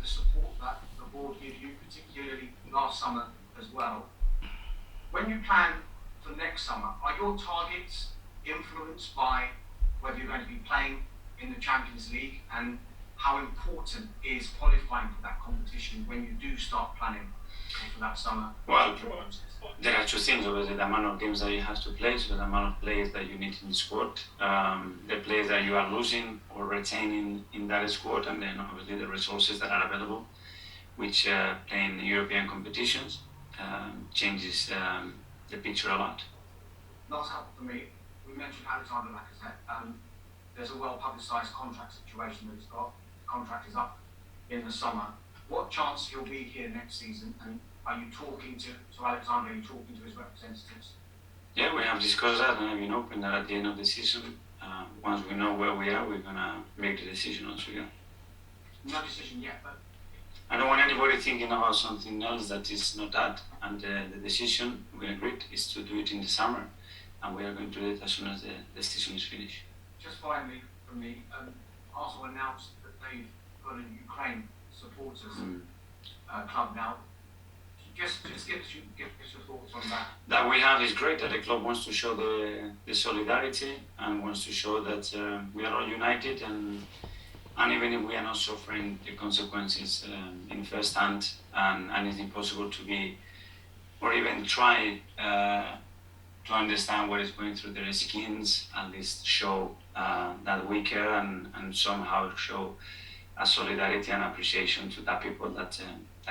the support that the board give you, particularly last summer as well. When you plan for next summer, are your targets influenced by whether you're going to be playing in the Champions League, and how important is qualifying for that competition when you do start planning for that summer? Well, there are two things. Obviously, the amount of games that you have to play, so the amount of players that you need in the squad, the players that you are losing or retaining in that squad, and then obviously the resources that are available, which playing European competitions changes the picture a lot. Last couple for me, we mentioned Alexander Lacazette. There's a well-publicised contract situation that he's got. The contract is up in the summer. What chance he'll be here next season? And are you talking to Alexander? Are you talking to his representatives? Yeah, we have discussed that and have been open that at the end of the season, once we know where we are, we're gonna make the decision once we go. No decision yet, but I don't want anybody thinking about something else that is not that. And the decision we agreed is to do it in the summer, and we are going to do it as soon as the season is finished. Just finally, from me, Arsenal announced that they've got a Ukraine supporters club now. Just give us your thoughts on that. That we have is great. That the club wants to show the solidarity and wants to show that we are all united, and even if we are not suffering the consequences in first hand, and it's impossible to be or even try to understand what is going through their skins, at least show that we care and somehow show a solidarity and appreciation to that people that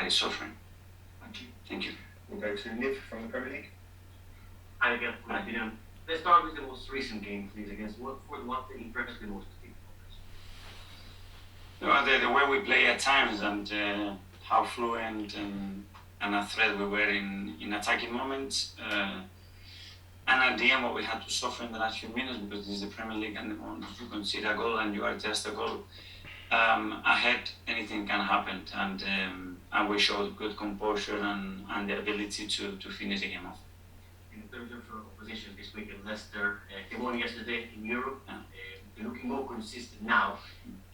is suffering. Thank you. Thank you. We'll go to Niv from the Premier League. Hi again, good afternoon. Let's start with the most recent game, please, against Watford. What impressed you most? The way we play at times, and how fluent and a threat we were in attacking moments. And at the end, what we had to suffer in the last few minutes, because this is the Premier League, and the moment you concede a goal and you are just a goal ahead, anything can happen. And we showed good composure and the ability to finish the game off. In terms of opposition this week in Leicester, they won yesterday in Europe. They're looking more consistent now,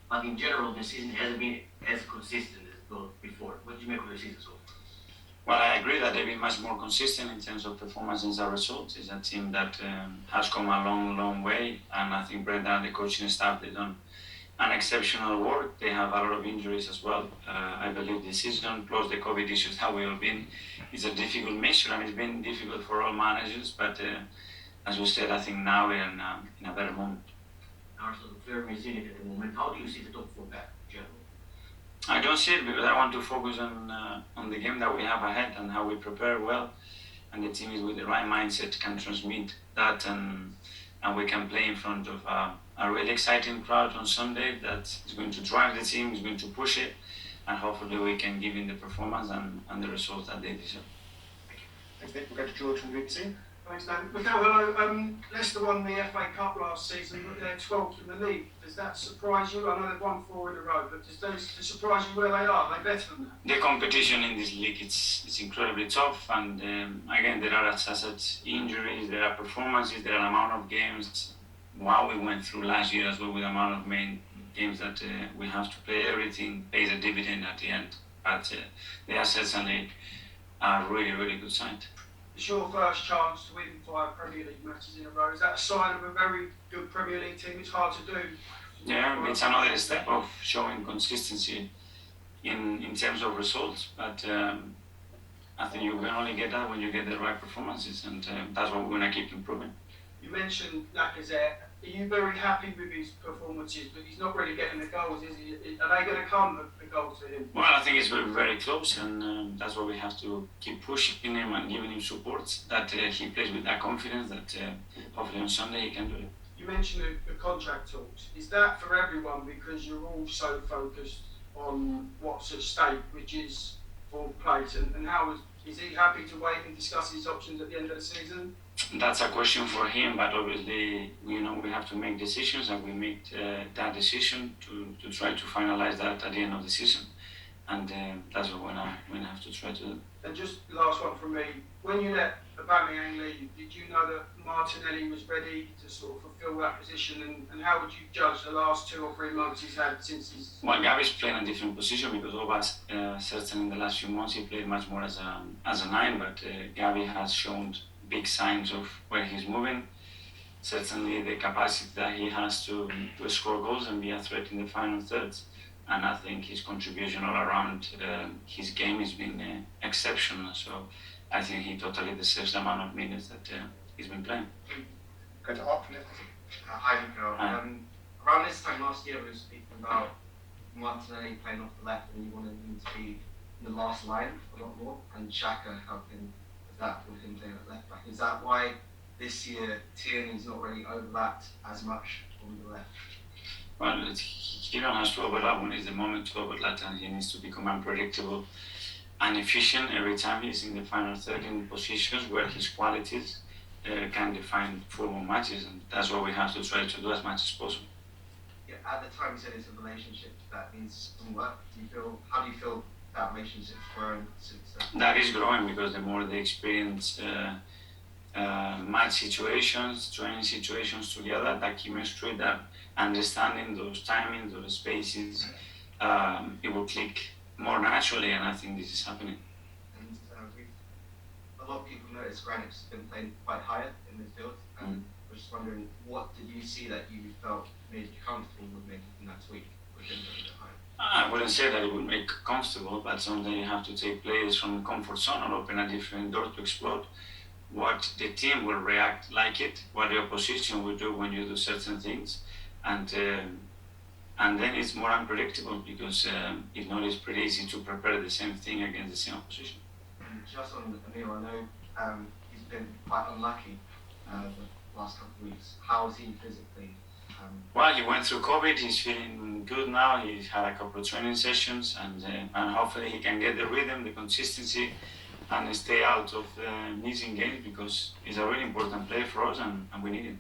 but in general, the season hasn't been as consistent as it was before. What do you make of the season so far? Well, I agree that they've been much more consistent in terms of performances and results. It's a team that has come a long, long way, and I think Brenda and the coaching staff, they've done an exceptional work. They have a lot of injuries as well. I believe this season, plus the COVID issues that we have been, is a difficult mixture, and it's been difficult for all managers. But as we said, I think now we're in a better moment. Arsenal is very resilient at the moment. How do you see the top four back in general? I don't see it because I want to focus on the game that we have ahead and how we prepare well, and the team is with the right mindset can transmit that, and we can play in front of a really exciting crowd on Sunday that is going to drive the team, is going to push it, and hopefully we can give in the performance and the results that they deserve. Thanks, Nick. We'll go to George from BBC. Thanks, Dan. Mikel, hello. Leicester won the FA Cup last season, but they're 12th in the league. Does that surprise you? I know they've won 4 in a row, but does that surprise you where they are? Are they better than that? The competition in this league it's incredibly tough, and again there are such injuries, there are performances, there are amount of games. Wow, we went through last year as well with the amount of main games that we have to play. Everything pays a dividend at the end, but they are certainly a really, really good side. It's your first chance to win 5 Premier League matches in a row. Is that a sign of a very good Premier League team? It's hard to do. Yeah, it's another step of showing consistency in terms of results, but I think you can only get that when you get the right performances, and that's what we're going to keep improving. You mentioned Lacazette. Are you very happy with his performances, but he's not really getting the goals, is he? Are they going to come, the goals to him? Well, I think it's very, very close, and that's why we have to keep pushing him and giving him support, that he plays with that confidence that hopefully on Sunday he can do it. You mentioned the contract talks. Is that for everyone because you're all so focused on what's at stake, which is fourth place, and how is he happy to wait and discuss his options at the end of the season? That's a question for him, but obviously, we have to make decisions, and we make that decision to try to finalize that at the end of the season. and that's what we have to try to do. And just last one from me. When you let Aubameyang leave, did you know that Martinelli was ready to sort of fulfil that position? And how would you judge the last 2 or 3 months he's had since he's... Well, Gavi's playing a different position because Oba, certainly in the last few months, he played much more as a 9, but Gavi has shown big signs of where he's moving. Certainly the capacity that he has to score goals and be a threat in the final thirds. And I think his contribution all around his game has been exceptional. So I think he totally deserves the amount of minutes that he's been playing. Go to Art from Leicester. Hi, Mikel. Around this time last year, we were speaking about Martinelli playing off the left, and you wanted him to be in the last line a lot more, and Xhaka helping with that, with him playing at left back. Is that why this year Tierney's not really overlapped as much on the left? Well, he don't have to overlap when it's the moment to overlap, and he needs to become unpredictable and efficient every time he's in the final third in positions where his qualities can define football matches, and that's what we have to try to do as much as possible. Yeah, at the time you said it's a relationship that needs some work. How do you feel that relationship's grown since then? That is growing because the more they experience match situations, training situations together, that chemistry, that understanding those timings, those spaces, it will click more naturally, and I think this is happening. And a lot of people notice Granit's been playing quite higher in midfield. I was just wondering, what did you see that you felt made you comfortable with making that tweak with him a bit higher? I wouldn't say that it would make comfortable, but sometimes you have to take players from comfort zone and open a different door to explode what the team will react like it, what the opposition will do when you do certain things, and then it's more unpredictable because if not, it's pretty easy to prepare the same thing against the same opposition. Just on Emil, I know he's been quite unlucky the last couple of weeks. How is he physically? Well, he went through COVID. He's feeling good now. He's had a couple of training sessions, and hopefully he can get the rhythm, the consistency, and stay out of missing games because he's a really important player for us, and we need him.